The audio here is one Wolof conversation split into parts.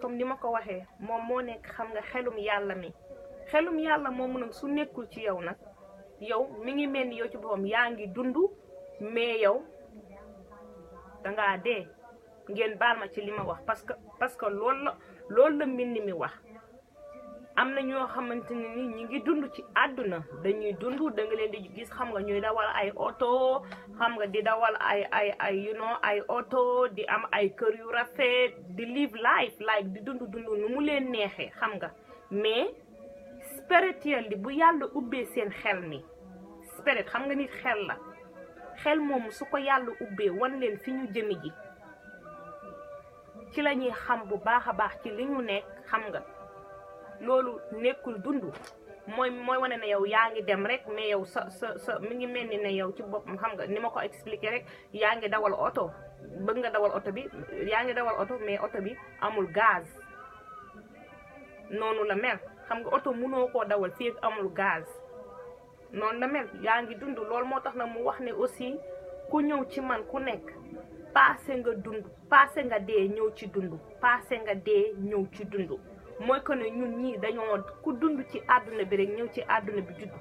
comme ni ma ko waxee moom moo nekk xam nga xelum yàlla mi xelum yàlla moomu nag su nekkul ci yow nag yow mi ngi mel ni yow ci boppam yaa ngi dund mais yow dangaa dee ngeen baal ma ci li ma wax parce que loolu la mbind mi wax am na ñoo xamante ne ni ñi ngi dund ci àdduna dañuy dund da nga leen di gis xam nga ñuy dawal ay oto xam nga di dawal ay you know ay oto di am ay kër yu rafet di live life like di dund nu mu leen neexee xam nga mais spiritually bu yàlla ubbee seen xel mi spirit xam nga nit xel la xel moom su ko yàlla ubbee wan leen fi ñu jëmi ji ci la ñuy xam bu baax a baax ci li ñu nekk xam nga loolu nekkul dund mooy wane ne yow yaa ngi dem rek mais yow sa mi ngi mel ni ne yow ci boppam xam nga ni ma ko expliqué rek yaa ngi dawal oto bëgg nga dawal oto bi yaa ngi dawal oto mais oto bi amul gaz noonu la mel xam nga oto mënoo koo dawal fii ak amul gaz noonu la mel yaa ngi dund loolu moo tax na mu wax ne aussi ku ñëw ci man ku nekk passé nga dund passé nga dee ñëw ci dund passé nga dee ñëw ci dund mooy que ne ñun ñii dañoo ku dund ci àdduna bi rek ñëw ci àdduna bi judd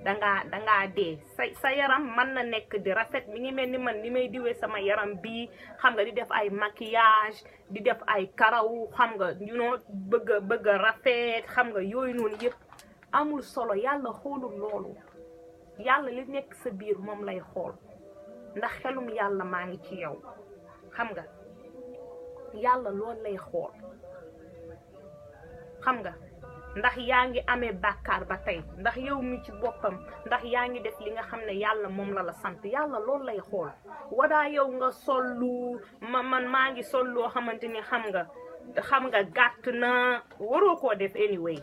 dangaa dee sa yaram mën na nekk di rafet mi ngi mel ni man ni may diwee sama yaram bii xam nga di def ay maquillage di def ay karaw xam nga you know bëgg a rafet xam nga yooyu noonu yëpp amul solo yàlla xoolul loolu yàlla li nekk sa biir moom lay xool ndax xelum yàlla maa ngi ci yow xam nga yàlla loolu lay xool xam nga ndax yaa ngi amee bàkkaar ba tey ndax yow mi ci boppam ndax yaa ngi def li nga xam ne yàlla moom la sant yàlla loolu lay xool wadaa yow nga sollu man maa ngi sol loo xamante ni xam nga gàtt na waroo koo def anyway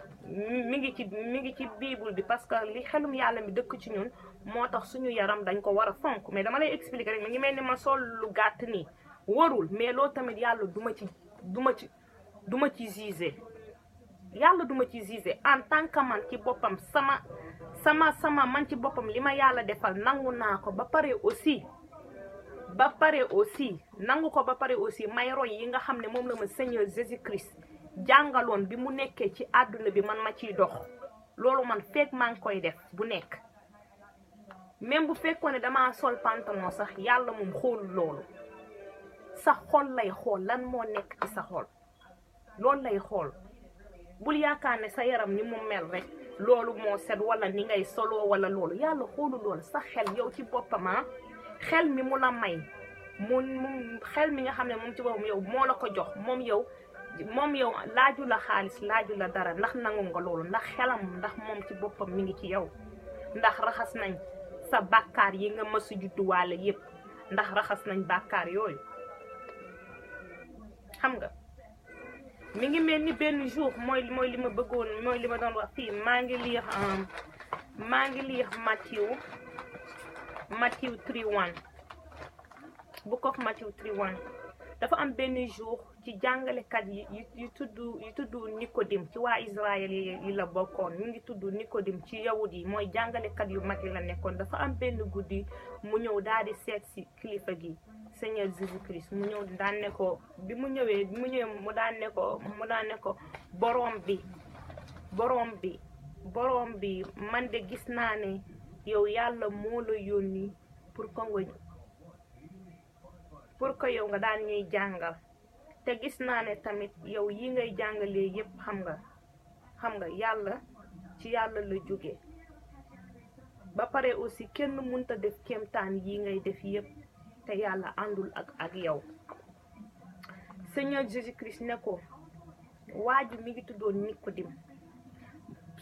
mi ngi ci bible bi parce que li xelum yàlla mi dëkk ci ñun moo tax suñu yaram dañ ko war a fonk mais dama lay expliquer rek mi ngi mel ni ma sol lu gàtt nii warul mais loolu tamit yàlla duma ci juger yàlla duma ci juger en tant que man ci boppam sama man ci boppam li ma yàlla defal nangu naa ko ba pare aussi nangu ko ba pare aussi may roy yi nga xam ne moom la ma Seigneur Jésus Christ jàngaloon bi mu nekkee ci àdduna bi man ma ciy dox loolu man fekk maa ngi koy def bu nekk même bu fekkoon ne damaa sol pantalon sax yàlla moom xoolul loolu sa xol lay xool lan moo nekk ci sa xol loolu lay xool bul yaakaar ne sa yaram ni mu mel rek loolu moo set wala ni ngay solo wala loolu yàlla xoolul loolu sa xel yow ci boppam xel mi mu la may mu xel mi nga xam ne moom ci boppam yow moo la ko jox moom yow laaju la xaalis laaju la dara ndax nangu nga loolu ndax xelam ndax moom ci boppam mi ngi ci yow ndax raxas nañ sa bàkkaar yi nga mësu judduwaale yépp ndax raxas nañ bàkkaar yooyu xam nga mi ngi mel ni benn jour mooy li ma bëggoon mooy li ma doon wax fii maa ngi lire Matthieu 3:1 book of Matthieu 3:1 dafa am benn jour ci jàngalekat yu tudd Nicodème ci waa Israël yi la bokkoon ñu ngi tudd Nicodème ci yawut yi mooy jàngalekat yu mag yi la nekkoon dafa am benn guddi mu ñëw daal di seet si kilifa gi Seigneur Jésus Christ mu ñëw daan ne ko bi mu ñëwee mu daan ne ko borom bi man de gis naa ne yow yàlla moo la yónni pour que yow nga daan ñuy jàngal te gis naa ne tamit yow yi ngay jàngalee yépp xam nga yàlla ci yàlla la jóge ba pare aussi kenn mënta def kéemtaan yi ngay def yépp te yàlla àndul ak yow Seigneur Jésus Christ ne ko waa ji mi ngi tuddoon Nicodème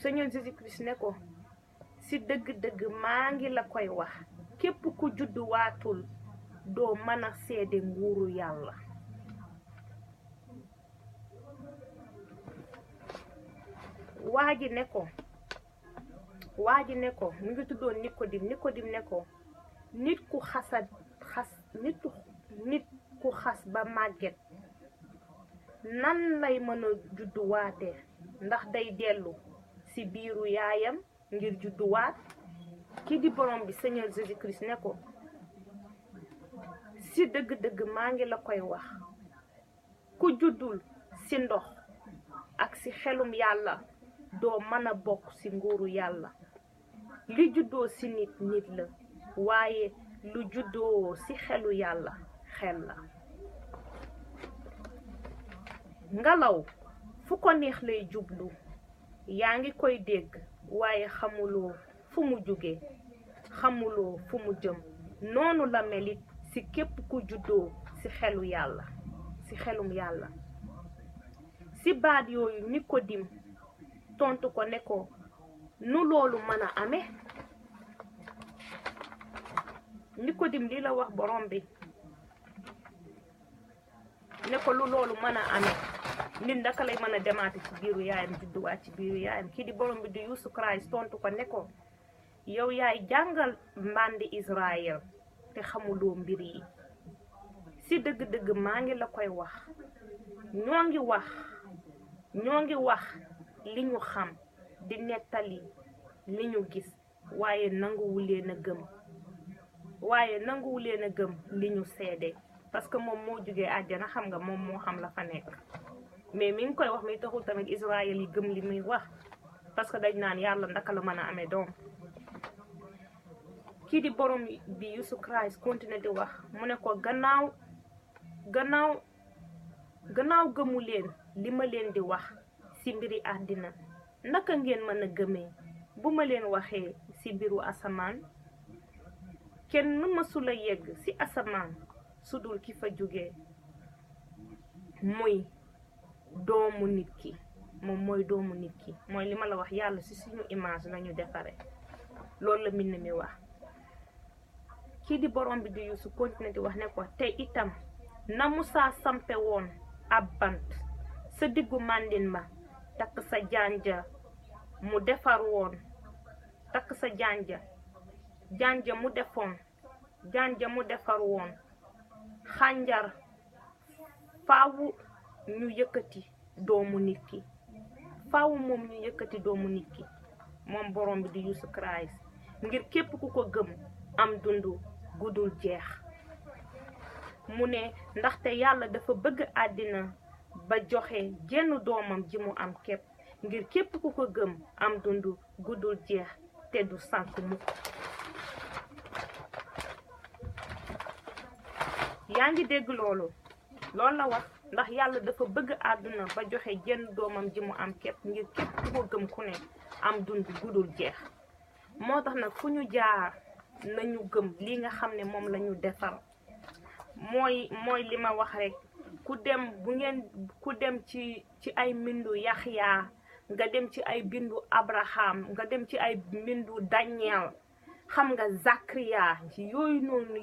Seigneur Jésus Christ ne ko si dëgg-dëgg maa ngi la koy wax képp ku juddu waatul doo mën a seede nguuru yàlla waa ji ne ko mu ngi tuddoon Nicodème ne ko nit ku xas ba màgget nan lay mën a judduwaate ndax day dellu ci biiru yaayam ngir judduwaat ki di borom bi Seigneur Jésus Christ ne ko ci dëgg-dëgg maa ngi la koy wax ku juddul ci ndox ci xelum yàlla doo mën a bokk ci nguuru yàlla. li juddoo ci nit nit la waaye lu juddoo ci xelu yàlla xel la. ngelaw fu ko neex lay jublu yaa ngi koy dégg waaye xamuloo fu mu jóge xamuloo fu mu jëm. noonu la melit ci képp ku juddoo ci xelu yàlla ci xelum yàlla. ci baat yooyu Nicodim tontu ko ne ko nu loolu mën a amee. Nicodim li la wax borom bi ne ko lu loolu mën a amee nit ndaka lay mën a demaate ci biiru yaayam judduwaat ci biiru yaayam. kii di borom bi di Yesu Christ tontu ko ne ko yow yaay jàngal mbandi Israël te xamuloo mbir yi. ci dëgg-dëgg maa ngi la koy wax ñoo ngi wax li ñu xam di nettali li ñu gis waaye nanguwu leen a gëm li ñu seede. parce que moom moo jugee àjjana xam nga moom moo xam la fa nekk mais mi ngi koy wax mi taxul tamit Israël yi gëm li muy wax parce que dañ naan yàlla ndaka la mën a amee doom. kii di borom bi Yesu Christ continué di wax mu ne ko gannaaw gëmu leen li ma leen di wax ci mbiri àddina naka ngeen mën a gëmee bu ma leen waxee ci mbiru asamaan. kenn mësula yegg ci asamaan sudul ki fa jóge muy doomu nit ki. moom mooy doomu nit ki mooy li ma la wax yàlla ci suñu image lañu defare. loolu la mbind mi wax. kii di borom bi di Yuusu continué di wax ne ko te itam na Musaa sampe woon ab bant sa diggu màndin ma takk sa janja mu defar woon takk sa janja mu defar woon xànjar faawu ñu yëkkati doomu nit ki. moom ñu yëkkati doomu nit ki moom borom bi di Yesu Christ ngir képp ku ko gëm am dundu gudul jeex. mu ne ndaxte yàlla dafa bëgg àddina ba joxe jenn doomam ji mu am képp ngir képp ku ko gëm am dundu gudul jeex te du sànk mukk. yaa ngi dégg loolu la wax ndax yàlla dafa bëgg àdduna ba joxe jenn doomam ji mu am képp ngir képp ku ko gëm ku ne am dundu gudul jeex. moo tax nag fu ñu jaar nañu gëm li nga xam ne moom lañu defar. mooy li ma wax rek ku dem ci ay mbindu Yaxya nga dem ci ay bindu Abraham nga dem ci ay mbindu Daniel xam nga Zakariya yooyu noonu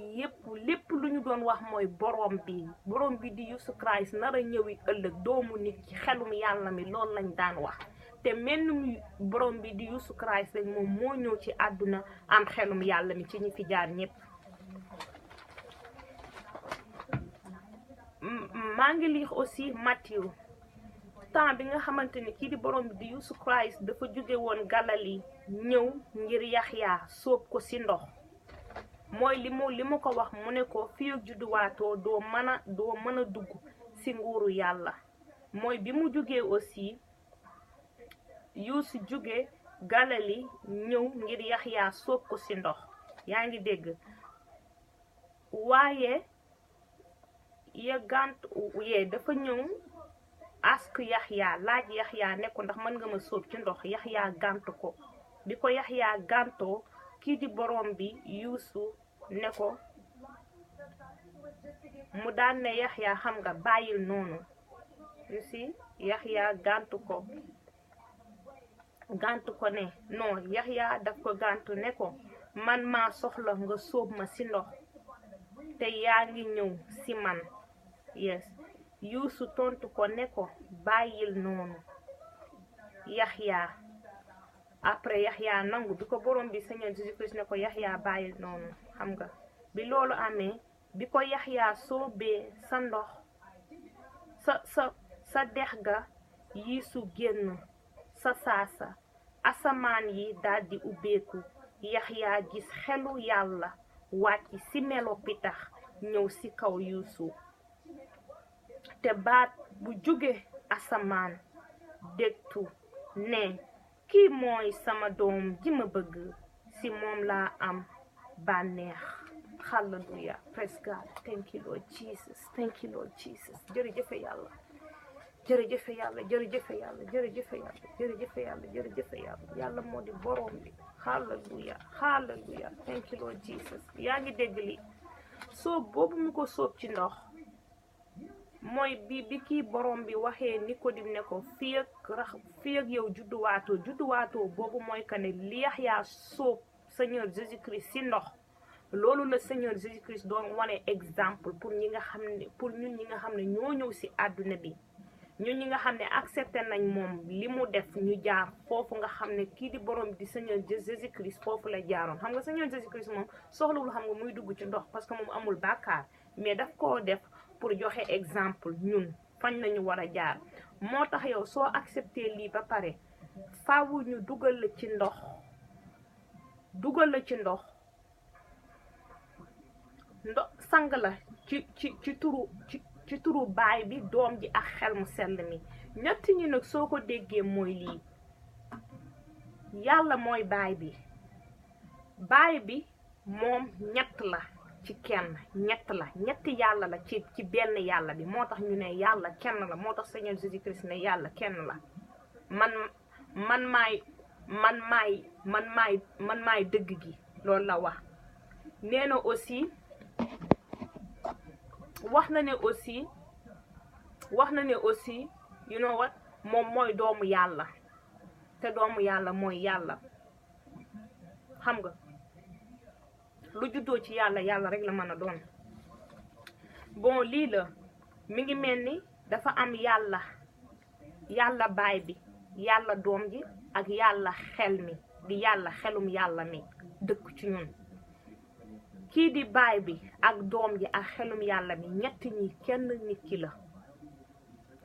lépp lu ñu doon wax mooy borom bi di Yesu Christ nar a ñëwi ëllëg doomu nit ci xelum yàlla mi loolu lañ daan wax. te mennum borom bi di Yesu Christ rek moom moo ñëw ci àdduna am xelum yàlla mi ci ñi fi jaar ñépp. maa ngi lire aussi Matthieu temps bi nga xamante ni kii di borom bi di Yesu Christ dafa jóge woon Galali ñëw ngir Yaxya sóob ko ci ndox. mooy li mu ko wax mu ne ko fii ak judduwaatoo doo mën a dugg ci nguuru yàlla. mooy bi mu jógee aussi Yuusu jóge Galali ñëw ngir Yaxya sóob ko ci ndox. yaa ngi dégg waaye dafa ñëw ask Yaxya laaj Yaxya ne ko ndax mën nga ma sóob ci ndox. Yaxya gàntu ko. bi ko Yaxya gàntoo kii di borom bi Yuusu ne ko mu daan ne Yaxya xam nga bàyyil noonu. Yaxya gàntu ko ne non Yaxya daf ko gàntu ne ko man maa soxla nga sóob ma ci ndox te yaa ngi ñëw ci man. Yuusu tontu ko ne ko bàyyil noonu Yaxya. après Yaxya nangu bi ko borom bi Seigneur Jésus Christ ne ko Yaxya bàyyil noonu xam nga bi loolu amee bi ko Yaxya soobee sa ndox sa dex ga Yeesu génn sa saasa asamaan yi daldi ubbeeku. Yaxya gis xelu yàlla wàcc ci melo pitax ñëw ci kaw Yuusu te baat bu jóge asamaan dégtu ne kii mooy sama doom ji ma bëgg si moom laa am bànneex. Hallelujah, praise God. Thank you Lord Jesus, thank you Lord Jesus. jërëjëf yàlla, jërëjëf yàlla, jërëjëf yàlla, jërëjëf yàlla, jërëjëf yàlla, jërëjëf yàlla. Yàlla moo di borom bi. Hallelujah, hallelujah, thank you Lord Jesus. yaa ngi dégg li soob boobu mu ko soob ci ndox mooy bi kii borom bi waxee Nicodim ne ko fii ak yow judduwaatoo boobu mooy que ne li Yaxya soob Seigneur Jésus-Christ si ndox. loolu la Seigneur Jésus-Christ doon wane exemple pour ñi nga xam ne pour ñun ñi nga xam ne ñoo ñëw si àdduna bi ñun ñi nga xam ne accepté nañ moom li mu def ñu jaar foofu nga xam ne kii di borom di Seigneur Jésus-Christ foofu la jaaroon. xam nga Seigneur Jésus-Christ moom soxlawul xam nga muy dugg ci ndox parce que moom amul bàkkaar mais daf koo def pour joxe exemple ñun fañ nañu war a jaar. moo tax yow soo accepté lii ba pare faawu ñu dugal la ci ndox sang la ci turu baay bi doom ji ak xel mu sell mi. ñett ñi nag soo ko déggee mooy lii yàlla mooy baay bi moom ñett la ci kenn, ñetti yàlla la ci benn yàlla bi. moo tax ñu ne yàlla kenn la, moo tax Seigneur Jésus-Christ ne yàlla kenn la. man maay dëgg gi, loolu la wax. nee na aussi wax na ne aussi you know what moom mooy doomu yàlla te doomu yàlla mooy yàlla. xam nga lu juddoo ci yàlla rek la mën a doon. bon lii la mi ngi mel ni dafa am yàlla baay bi, yàlla doom ji ak yàlla xel mi di yàlla xelum yàlla mi dëkk ci ñun. kii di baay bi ak doom ji ak xelum yàlla mi ñett ñi kenn nit ki la.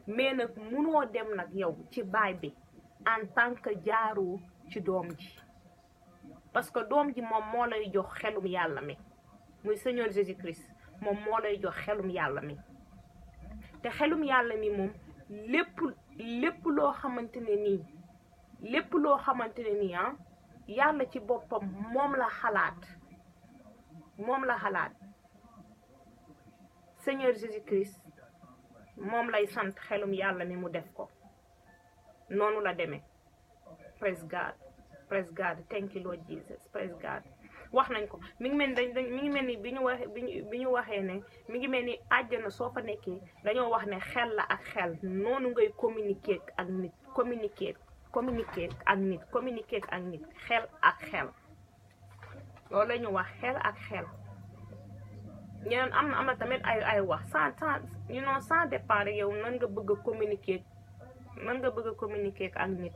mais nag munoo dem nag yow ci baay bi en tant que jaaroo ci doom ji parce que doom ji moom moo lay jox xelum yàlla mi muy Seigneur Jésus-Christ moom moo lay jox xelum yàlla mi. te xelum yàlla mi moom lépp loo xamante ne nii yàlla ci boppam moom la xalaat Seigneur Jésus-Christ moom lay sant xelum yàlla mi mu def ko. noonu la demee. praise God thank you Lord Jesus, praise God. wax nañ ko mi ngi mel ni bi ñu waxee ne mi ngi mel ni àjjana soo fa nekkee dañoo wax ne xel la ak xel noonu ngay communiquer ak nit xel ak xel. loolu la ñu wax xel ak xel. ñeneen am na tamit ay wax sans départ yow nan nga bëgg a communiquer ak nit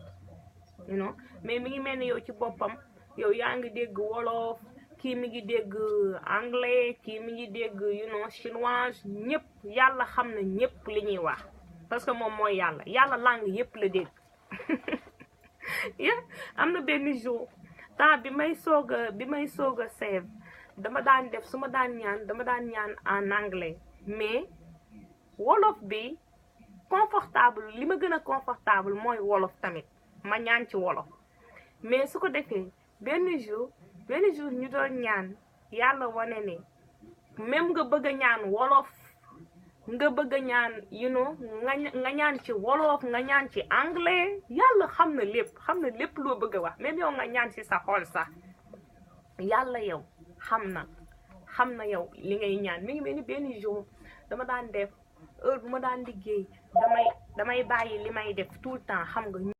mais mi ngi mel ni yow ci boppam yow yaa ngi dégg wolof, kii mi ngi dégg anglais, kii mi ngi dégg chinois. ñëpp yàlla xam na ñëpp li ñuy wax parce que moom mooy yàlla langue yëpp la dégg. am na benn jour temps bi may soog a save dama daan def su ma daan ñaan en anglais mais wolof bi confortable li ma gën a confortable mooy wolof tamit ma ñaan ci wolof. mais su ko defee benn jour ñu doon ñaan yàlla wane ne même nga bëgg a ñaan wolof, nga bëgg a ñaan nga ñaan ci wolof, nga ñaan ci anglais, yàlla xam na lépp loo bëgg a wax. même yow nga ñaan ci sa xol sax yàlla yow xam na yow li ngay ñaan. mi ngi mel ni benn jour dama daan def heure bu ma daan liggéey damay bàyyi li may def tout le temps xam nga